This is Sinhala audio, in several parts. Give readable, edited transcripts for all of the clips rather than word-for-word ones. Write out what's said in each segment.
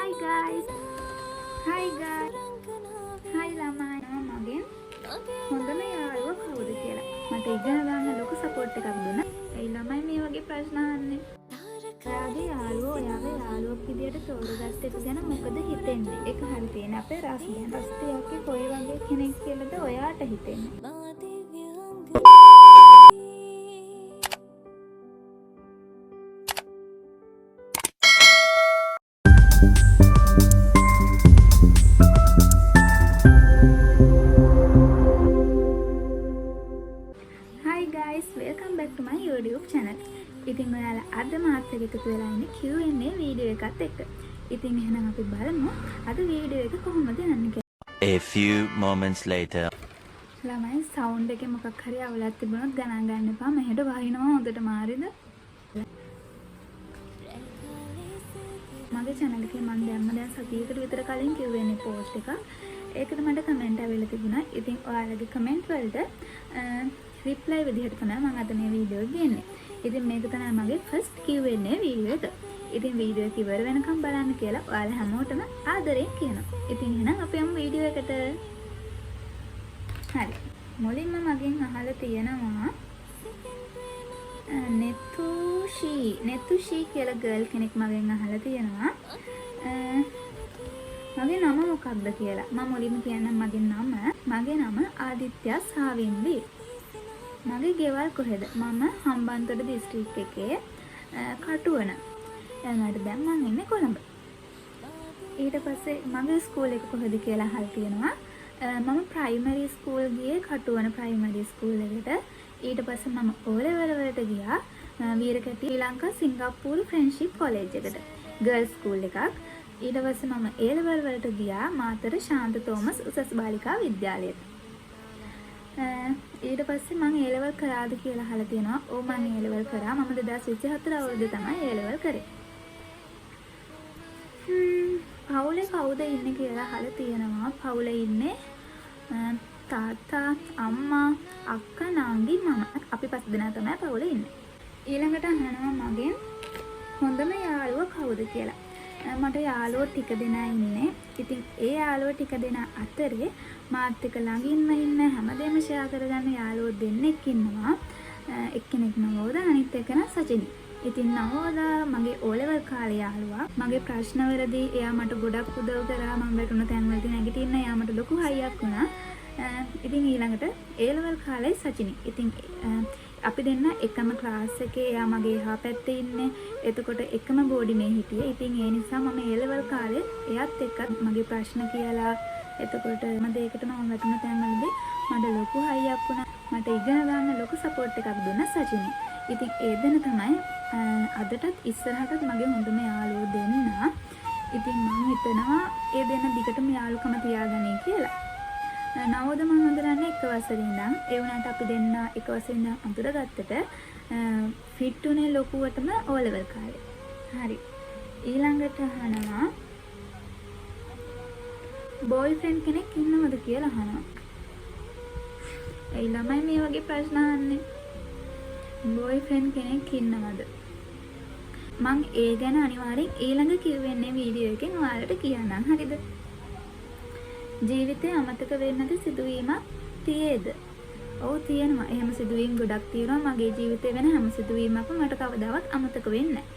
Hi guys. Hi guys. Hi ළමයි. මගෙන් හොඳම යාළුවා කවුද කියලා මට ඉගෙන ගන්න ලොකු සපෝට් එකක් දුන්නා. ඒ ළමයි මේ වගේ ප්‍රශ්න අහන්නේ. ඔයාගේ යාළුවෝ ඔයාගේ යාළුවෙක් විදියට තෝරගත්ත එක ගැන මොකද හිතෙන්නේ? ඒක හරි තියෙන අපේ රස්තියක්ගේ කොයි වගේ කෙනෙක් කියලාද ඔයාට හිතෙන්නේ? Welcome back to my YouTube channel. ඉතින් ඔයාලා අද මාත් එක්ක එකතු වෙලා ඉන්නේ Q&A වීඩියෝ එකත් එක්ක. ඉතින් එහෙනම් අපි බලමු අද වීඩියෝ එක කොහොමද යන්නේ කියලා. A few moments later. ළමයි සවුන්ඩ් එකේ මොකක් හරි අවුලක් තිබුණොත් ගණන් ගන්න එපා. මෙහෙට වහිනවා හොඳට මාරිද? මගේ channel එකේ මම දැන් සතියකට විතර කලින් Q&A post එකක්. ඒකට මට කමෙන්ට් ආවිල්ලා තිබුණා. ඉතින් ඔයාලගේ කමෙන්ට් වලට රිප්ලයි විදිහට තමයි මම අද මේ වීඩියෝ එක ගන්නේ. ඉතින් මේක තමයි මගේ ෆස්ට් Q&A වීඩියෝ එක. ඉතින් වීඩියෝ එක ඉවර වෙනකම් බලන්න කියලා ඔයාලා හැමෝටම ආදරයෙන් කියනවා. ඉතින් එහෙනම් අපි යමු වීඩියෝ එකට. හරි. මුලින්ම මගෙන් අහලා තියෙනවා නෙතුෂී කියලා ගර්ල් කෙනෙක් මගෙන් අහලා තියෙනවා. මගේ නම මොකක්ද කියලා. මම මුලින්ම කියන්නම් මගේ නම ආදිත්‍ය සාවින්දි. මගේ ගෙවල් කොහෙද? මම හම්බන්තොට දිස්ත්‍රික් එකේ කටුවන. එයාට දැන් මම ඉන්නේ කොළඹ. ඊට පස්සේ මගේ ස්කූල් එක කොහෙද කියලා අහලා තියෙනවා. මම ප්‍රයිමරි ස්කූල් ගියේ කටුවන ප්‍රයිමරි ස්කූල් එකට. ඊට පස්සේ මම O level වලට ගියා වීරකැටි ශ්‍රී ලංකා සිංගප්පූරු ෆ්‍රෙන්ඩ්ෂිප් කොලෙජ් එකට. ගර්ල්ස් ස්කූල් එකක්. ඊට පස්සේ මම A level වලට ගියා මාතර ශාන්ත තෝමස් උසස් බාලිකා විද්‍යාලයට. ඊට පස්සේ මම A level කරාද කියලා අහලා තියෙනවා. ඔව් මම A level කරා. මම 2024 අවුරුද්දේ තමයි A level කරේ. පවුලේ කවුද ඉන්නේ කියලා අහලා තියෙනවා. පවුලේ ඉන්නේ තාත්තා, අම්මා, අක්කා, නංගි, මම. අපි 5 දෙනා තමයි පවුලේ ඉන්නේ. ඊළඟට අහනවා මගෙන් හොඳම යාළුවා කවුද කියලා. මට යාළුවෝ ටික දෙනා ඉන්නේ. ඉතින් ඒ යාළුවෝ ටික දෙනා අතරේ මාත් එක්ක ළඟින්ම ඉන්න හැමදේම ෂෙයා කරගන්න යාළුවෝ දෙන්නෙක් ඉන්නවා. එක්කෙනෙක් නවෝදා අනිත් එකන සචිනි. ඉතින් නවෝදා මගේ O level කාලේ යාළුවා. මගේ ප්‍රශ්නවලදී එයා මට ගොඩක් උදව් කරා. මම වැටුණ තැන්වලදී නැගිටින්න එයා මට ලොකු හයියක් වුණා. ඉතින් ඊළඟට A level කාලේ සචිනි. ඉතින් අපි දෙන්න එකම ක්ලාස් එකේ. එයා මගේ එහා පැත්තේ ඉන්නේ. එතකොට එකම බෝඩිමේ හිටියේ. ඉතින් ඒ නිසා මම A level කාලේ එයාත් එක්ක මගේ ප්‍රශ්න කියලා එතකොට මම දෙයකටම වැටුණ තැන්වලදී මට ලොකු හයියක් වුණා. මට ඉගෙන ගන්න ලොකු සපෝට් එකක් දුන්නා සචිනි. ඉතින් ඒ දෙන තමයි අදටත් ඉස්සරහටත් මගේ හොඳම යාළුවෝ දෙන්නා. ඉතින් මම හිතනවා ඒ දෙන දිගටම යාළුකම තියාගන්නේ කියලා. නවෝද මම හඳුනන්නේ එක වසරේ ඉඳන්. ඒ වුණාට අපි දෙන්න එක වසරේ ඉඳන් අඳුරගත්තට ෆිට උනේ ලොකුවටම O level කාලේ. හරි. ඊළඟට අහනවා බෝයිෆ්‍රෙන්ඩ් කෙනෙක් ඉන්නවද කියලා අහනවා. ඒ ළමයි මේ වගේ ප්‍රශ්න අහන්නේ. බෝයිෆ්‍රෙන්ඩ් කෙනෙක් ඉන්නවද? මං ඒ ගැන අනිවාර්යෙන් ඊළඟ Q&A වීඩියෝ එකෙන් ඔයාලට කියන්නම්. හරිද? ජීවිතේ අමතක වෙන්නේ නැති සිදුවීමක් තියේද? ඔව් තියෙනවා. එහෙම සිදුවීම් ගොඩක් තියෙනවා. මගේ ජීවිතේ වෙන හැම සිදුවීමක්ම මට කවදාවත් අමතක වෙන්නේ නැහැ.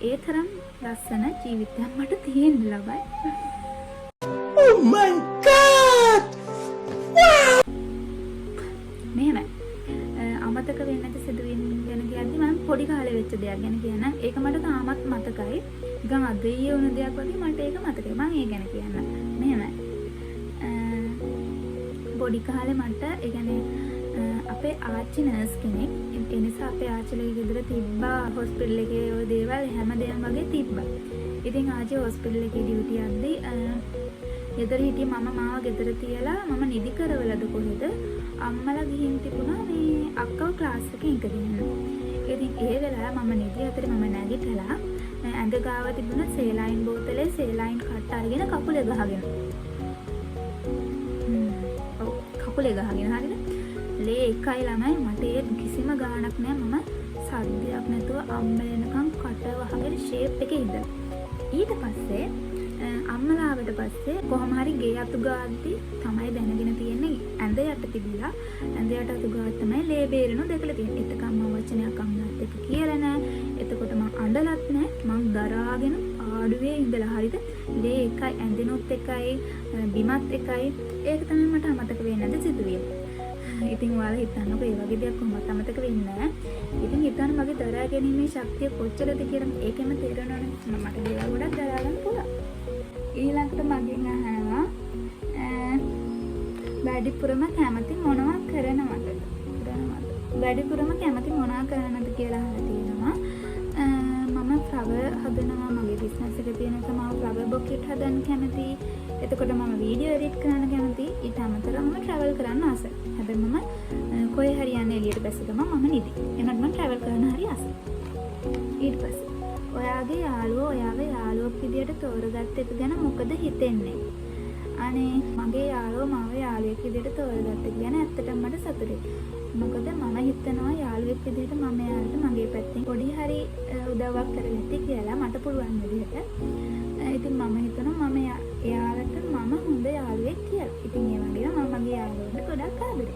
ඒ තරම් ලස්සන ජීවිතයක් මට තියෙන්න ලබයි. Oh my god! මෙහෙමයි. අමතක වෙන්නේ නැති සිදුවීම් ගැන කියද්දි මම පොඩි කාලේ වෙච්ච දෙයක් ගැන කියන්නම්. ඒක මට තාමත් මතකයි. නිකන් අද ඊයේ වුණ දෙයක් වගේ මට ඒක මතකයි. මම ඒ ගැන කියන්නම්. මෙහෙමයි. පොඩි කාලේ මට ඒ කියන්නේ අපේ ආච්චි නර්ස් කෙනෙක්. ඒ නිසා අපේ ආච්චිලගේ ගෙදර තිබ්බා හොස්පිටල් එකේ ওই දේවල් හැමදේම වගේ තිබ්බා. ඉතින් ආච්චි හොස්පිටල් එකේ ඩියුටි යද්දී ගෙදර හිටිය මම මාව ගෙදර තියලා මම නිදි කරවලද කොහෙද අම්මලා ගිහින් තිබුණා මේ අක්කව ක්ලාස් එකේ ඉඳගෙන. ඉතින් ඒ වෙලාව මම නිදි අතරේ මම නැගිටලා ඇඟ ගාව තිබුණ සේලයින් බෝතලේ සේලයින් කට්ට අරගෙන කකුලේ ගහගෙන. කකුලේ ගහගෙන හරිද? ලේ එකයි ළමයි මට ඒ කිසිම ගාණක් නෑ. මම සද්දයක් නැතුව අම්මලෙනකම් කට වහගෙන ෂේප් එකේ ඉඳලා. ඊට පස්සේ අම්මලාවට පස්සේ කොහොම හරි ගේ අතු ගාද්දි තමයි දැනගෙන තියෙන්නේ ඇඳ යට තිබිලා ඇඳ යට අතු ගාත් තමයි ලේ බේරෙනු දැකලා තියෙන්නේ. එතකම් මම වචනයක් අම්මලාත් එක්ක කියලා නැහැ. එතකොට මම අඬලත් නැහැ. මම දරාගෙන ආඩුවේ ඉඳලා හරිද ලේ එකයි ඇඳෙනොත් එකයි බිමත් එකයි. ඒක තමයි මට අමතක වෙන්නේ නැද සිදුවිය. ඉතින් ඔයාලා හිතන්නකෝ ඒ වගේ දෙයක් කොහොමද අමතක වෙන්නේ නැහැ. ඉතින් හිතන්න මගේ දරා ගැනීමේ ශක්තිය කොච්චරද කියලා ඒකෙම තේරෙනවනේ මට දේවල් ගොඩක් දරා ගන්න පුළුවන්. ඊළඟට මගෙන් අහනවා වැඩිපුරම කැමති මොනවා කරනවද? වැඩිපුරම කැමති මොනවා කරනවද කියලා අහලා තියෙනවා. මම ෆ්ලවර් හදනවා මගේ බිස්නස් එක තියෙන නිසා මම ෆ්ලවර් බොකෙට් හදන්න කැමතියි. එතකොට මම වීඩියෝ එඩිට් කරන්න කැමතියි. ඊට අමතරව මම ට්‍රැවල් කරන්න ආසයි. හැබැයි මම කොහේ හරි යන්නේ එළියට බැස ගමන් මම නිදි. එහෙනම් මම ට්‍රැවල් කරන්න හරි ආසයි. ඊට පස්සේ ඔයාගේ යාළුවෙක් විදියට තෝරගත්ත එක ගැන මොකද හිතෙන්නේ? අනේ මගේ යාළුවෝ මාව යාළුවෙක් විදියට තෝරගත්ත එක ගැන ඇත්තටම මට සතුටුයි. මොකද මම හිතනවා යාළුවෙක් විදියට මම යාළුවට මගේ පැත්තෙන් පොඩි හරි උදව්වක් කරලා නැති කියලා මට පුළුවන් විදිහට. ඉතින් මම හිතනවා මම එයාලට මම හොඳ යාළුවෙක් කියලා. ඉතින් ඒ වගේම මම මගේ යාළුවන්ට ගොඩක් ආදරෙයි.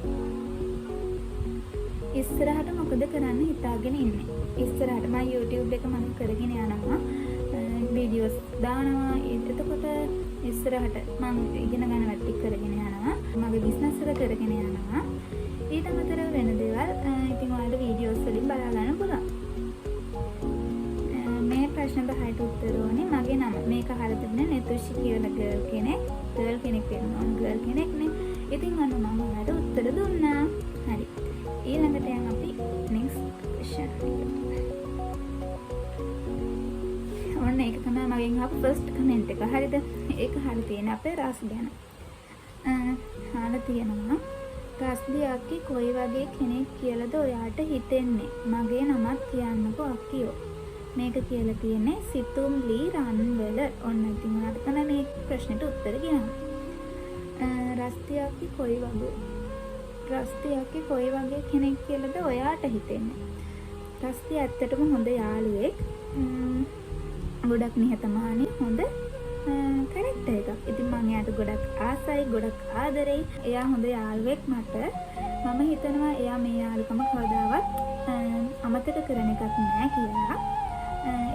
ඉස්සරහට මොකද කරන්න හිතාගෙන ඉන්නේ? ඉස්සරහට මම YouTube එක මම කරගෙන යනවා. වීඩියෝස් දානවා. එතකොට ඉස්සරහට මම ඉගෙන ගන්න වැඩි කරගෙන යනවා. මගේ බිස්නස් එක කරගෙන යනවා. ඊට අමතරව වෙන දේවල් ඉතින් ඔයාලට වීඩියෝස් වලින් බලා ගන්න පුළුවන්. මේ ප්‍රශ්න 10ට උත්තර ඕනේ. මගේ නම මේක අහලා තිබුණේ නෙතුෂි කියලා ගර්ල් කෙනෙක් වෙනවා. ගර්ල් කෙනෙක්නේ. ඉතින් මම ඔයාලට උත්තර දුන්නා. හරි. ඊළඟට යන් අපි next question. ඔන්න ඒක තමයි මගෙන් ආපු first comment එක. හරිද? ඒක අහලා තියෙන අපේ රාස් ගැන. අහලා තියෙනවා රස්දී අක්කි කොයි වගේ කෙනෙක් කියලාද ඔයාට හිතෙන්නේ? මගේ නමත් කියන්නකෝ අක්කියෝ. මේක කියලා තියෙන්නේ සිතුම් ලී රන්වල. ඔන්න ඉතින් ඔයාලට තමයි මේ ප්‍රශ්නෙට උත්තර කියන්න. රස්දී අක්කි කොයි වගේ කෙනෙක් කියලාද ඔයාට හිතෙන්නේ? රස්දී ඇත්තටම හොඳ යාළුවෙක්. ගොඩක් නිහතමානී හොඳ කැරක්ටර් එකක්. ඉතින් මම එයාට ගොඩක් ආසයි, ගොඩක් ආදරෙයි. එයා හොඳ යාළුවෙක් මට. මම හිතනවා එයා මේ යාළුකම කවදාවත් අමතක කරන එකක් නෑ කියලා.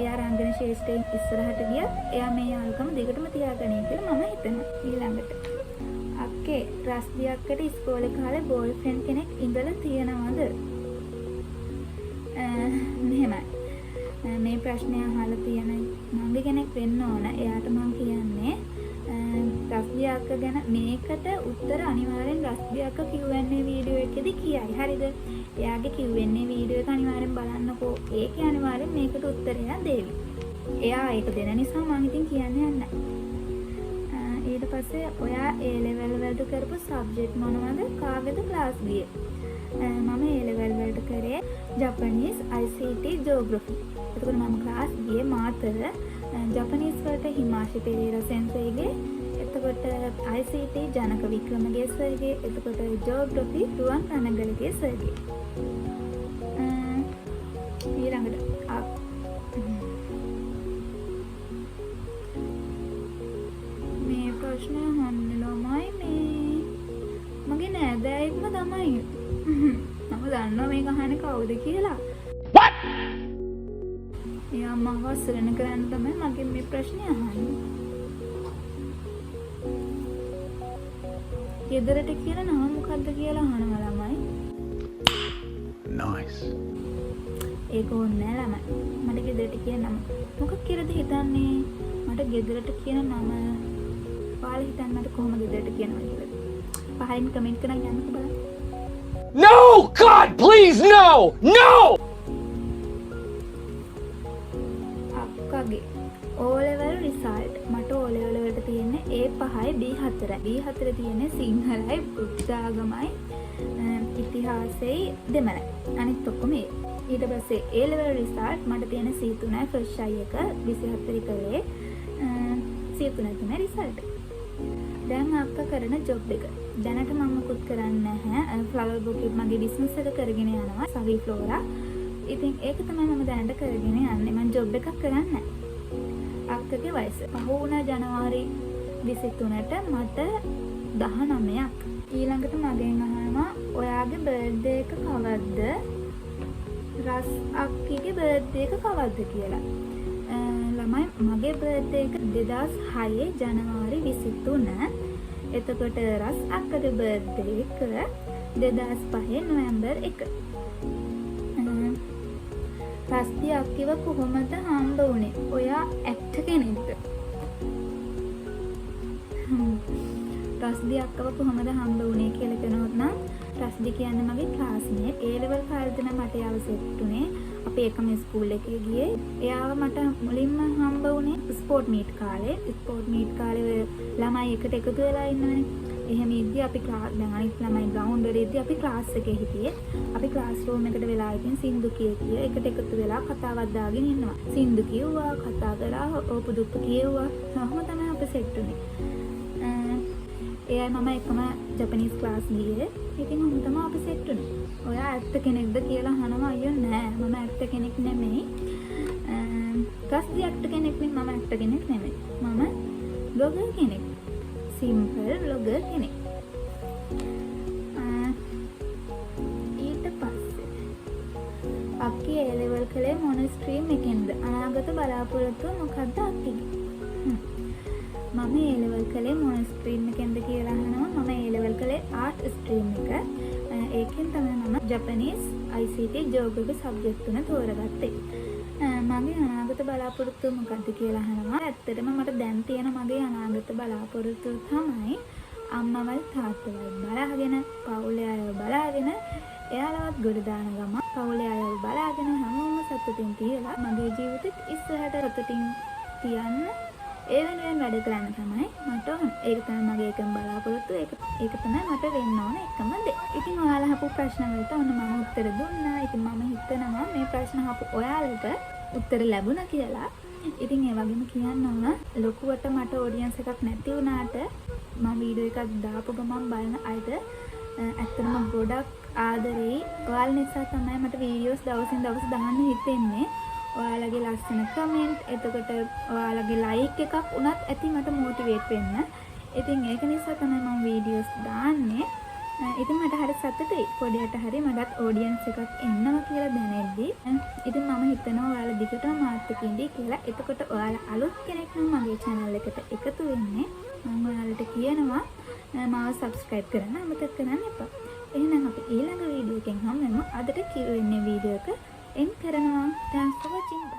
එයා රංගන ශේෂ්ඨයෙන් ඉස්සරහට ගියත් එයා මේ යාළුකම දිගටම තියාගන්නේ කියලා මම හිතනවා. ඊළඟට අක්කේ රස්දී අක්කට ඉස්කෝලේ කාලේ බෝයිෆ්‍රෙන්ඩ් කෙනෙක් ඉඳලා තියෙනවද? මෙහෙමයි. මේ ප්‍රශ්නය අහලා තියෙන මගේ කෙනෙක් වෙන්න ඕන. එයාට මම කියන්නේ රස්දී අක්ක ගැන මේකට උත්තර අනිවාර්යෙන් රස්දී අක්ක Q&A වීඩියෝ එකේදී කියයි. හරිද? එයාගේ Q&A වීඩියෝ එක අනිවාර්යෙන් බලන්නකෝ. ඒකේ අනිවාර්යෙන් මේකට උත්තරය දෙවි. එයා ඒක දෙන නිසා මම ඉතින් කියන්නේ නැහැ. ඊට පස්සේ ඔයා A level වලට කරපු සබ්ජෙක්ට් මොනවද? කාගෙද ක්ලාස් ගියේ? මම A level වලට කරේ ජපනීස් ICT ජියෝග්‍රැෆි. එතකොට මම ක්ලාස් ගියේ මාතර ජපනීස් වලට හිමාෂි පෙරේරා සෙන්සේගේ. එතකොට ICT ජනක වික්‍රමගේ සර්ගේ. එතකොට ජියෝග්‍රැෆි රුවන් රණගලගේ සර්ගේ. ඊළඟට මේ ප්‍රශ්න අහන්නලමයි මේ මගේ නෑදෑයෙක්ම තමයි. මම දන්නවා මේක අහන්නේ කවුද කියලා. එයා මාව අසරණ කරන්න තමයි මගෙන් මේ ප්‍රශ්නේ අහන්නේ. ගෙදරට කියන නම මොකද්ද කියලා අහනවා ළමයි. Nice. ඒක ඕනේ ළමයි. මට ගෙදරට කියන නම මොකක් කියලාද හිතන්නේ? මට ගෙදරට කියන නම ඔයාලා හිතන්න මට කොහොම ගෙදරට කියනවා කියලා. පහින් කමෙන්ට් කරන් යන්නකෝ බලන්න. No! God, please, no! No! අක්කගේ O level result මට O level වලට තියෙන්නේ A5යි B4යි. B4 තියෙන්නේ සිංහලයි, බුද්ධ ආගමයි, ඉතිහාසෙයි, දෙමළයි. අනිත් ඔක්කොම A. ඊට පස්සේ A level result මට තියෙන්නේ C3යි fresh eye එක 24 කලේ. C3 තමයි result. දැන් අක්කා කරන ජොබ් එක. දැනට මම මුකුත් කරන්නේ නැහැ. ෆ්ලවර් බොකෙට් මගේ බිස්නස් එක කරගෙන යනවා. සවි ෆ්ලෝරා. ඉතින් ඒක තමයි මම දැනට කරගෙන යන්නේ. මම ජොබ් එකක් කරන්නේ නැහැ. අක්කගේ වයස. පහ වුණා ජනවාරි 23ට මට 19ක්. ඊළඟට මගෙන් අහනවා ඔයාගේ බර්ත්ඩේ එක කවද්ද? රස් අක්කිගේ බර්ත්ඩේ එක කවද්ද කියලා. ළමයි මගේ බර්ත්ඩේ එක 2006 ජනවාරි 23. එතකොට රස් අක්කගේ බර්ත්ඩේ එක 2005 නොවැම්බර් 1. රස්ති අක්කිව කොහොමද හම්බ වුණේ? ඔයා ඇක්ටර් කෙනෙක්ද? රස්දි අක්කව කොහොමද හම්බ වුණේ කියලා කියනොත් නම් රස්දි කියන්නේ මගේ ක්ලාස්මේට්. ඒ ලෙවල් කාලේදී නම් මට යාව සෙට් උනේ. අපි එකම ස්කූල් එකේ ගියේ. එයාව මට මුලින්ම හම්බ වුණේ ස්පෝර්ට් මීට් කාලේ. ස්පෝර්ට් මීට් කාලේ ළමයි එකට එකතු වෙලා ඉන්නවනේ. එහෙම ඉද්දි අපි ක්ලාස් දැන් අනිත් ළමයි ග්‍රවුන්ඩ් වල ඉද්දි අපි ක්ලාස් එකේ හිටියේ. අපි ක්ලාස් රූම් එකට වෙලා ඉතින් සින්දු කිය එකට එකතු වෙලා කතාවක් දාගෙන ඉන්නවා. සින්දු කිව්වා, කතා කරා, ඕපු දුප්පු කියෙව්වා. සමහම තමයි අපි සෙට් උනේ. එයා මම එකම ජපනීස් ක්ලාස් ගියේ. ඉතින් මම තමයි අපි සෙට් උනේ. ඔයා ඇත්ත කෙනෙක්ද කියලා අහනවා. අයියෝ නෑ මම ඇත්ත කෙනෙක් නෙමෙයි. රස්දි ඇත්ත කෙනෙක් නෙමෙයි. මම ඇත්ත කෙනෙක් නෙමෙයි. මම බ්ලොගර් කෙනෙක්. සිම්පල් බ්ලොගර් කෙනෙක්. ඊට පස්සේ අක්කි ඒ ලෙවල් කලේ මොන ස්ට්‍රීම් එකෙන්ද? අනාගත බලාපොරොත්තුව මොකක්ද අක්කිගේ? මම ඒ ලෙවල් කලේ මොන ස්ට්‍රීම් එකෙන්ද කියලා අහනවා. මම ඒ ලෙවල් කලේ ආර්ට් ස්ට්‍රීම් එක. ඒකෙන් තමයි මම ජපනීස් ICT ජෝග්‍රෆි සබ්ජෙක්ට් තුන තෝරගත්තේ. මගේ අනාගත බලාපොරොත්තුව මොකක්ද කියලා අහනවා. ඇත්තටම මට දැන් තියෙන මගේ අනාගත බලාපොරොත්තුව තමයි අම්මවල් තාත්තවල් බලාගෙන, පවුලේ අයව බලාගෙන, එයාලවත් ගොඩ දාන ගම පවුලේ අයව බලාගෙන හැමෝම සතුටින් තියලා මගේ ජීවිතෙත් ඉස්සරහට සතුටින් තියන්න ඒ වෙනුවෙන් වැඩ කරන්න තමයි මට ඕන. ඒක තමයි මගේ එකම බලාපොරොත්තුව. ඒක තමයි මට වෙන්න ඕන එකම දේ. ඉතින් ඔයාලා අහපු ප්‍රශ්න වලට ඔන්න මම උත්තර දුන්නා. ඉතින් මම හිතනවා මේ ප්‍රශ්න අහපු ඔයාලට උත්තර ලැබුණා කියලා. ඉතින් ඒ වගේම කියන්න ඕන ලොකුවට මට ඔඩියන්ස් එකක් නැති වුණාට මම වීඩියෝ එකක් දාපු ගමන් බලන අයට ඇත්තටම ගොඩක් ආදරෙයි. ඔයාලා නිසා තමයි මට වීඩියෝස් දවසින් දවස දාන්න හිතෙන්නේ. ඔයාලගේ ලස්සන කමෙන්ට්, එතකොට ඔයාලගේ ලයික් එකක් උනත් ඇති මට මොටිවේට් වෙන්න. ඉතින් ඒක නිසා තමයි මම වීඩියෝස් දාන්නේ. ඉතින් මට හරි සතුටුයි. පොඩියට හරි මටත් ඔඩියන්ස් එකක් එනවා කියලා දැනෙද්දී. ඉතින් මම හිතනවා ඔයාලා දිගටම මාත් එක්ක ඉඳී කියලා. එතකොට ඔයාලා අලුත් කෙනෙක් නම් මගේ channel එකට එකතු වෙන්නේ. මම ඔයාලට කියනවා මාව subscribe කරන්න අමතක කරන්න එපා. එහෙනම් අපි ඊළඟ වීඩියෝ එකෙන් හම්බෙමු. අදට Q&A වීඩියෝ එක එන් කරනවා. Thanks for watching.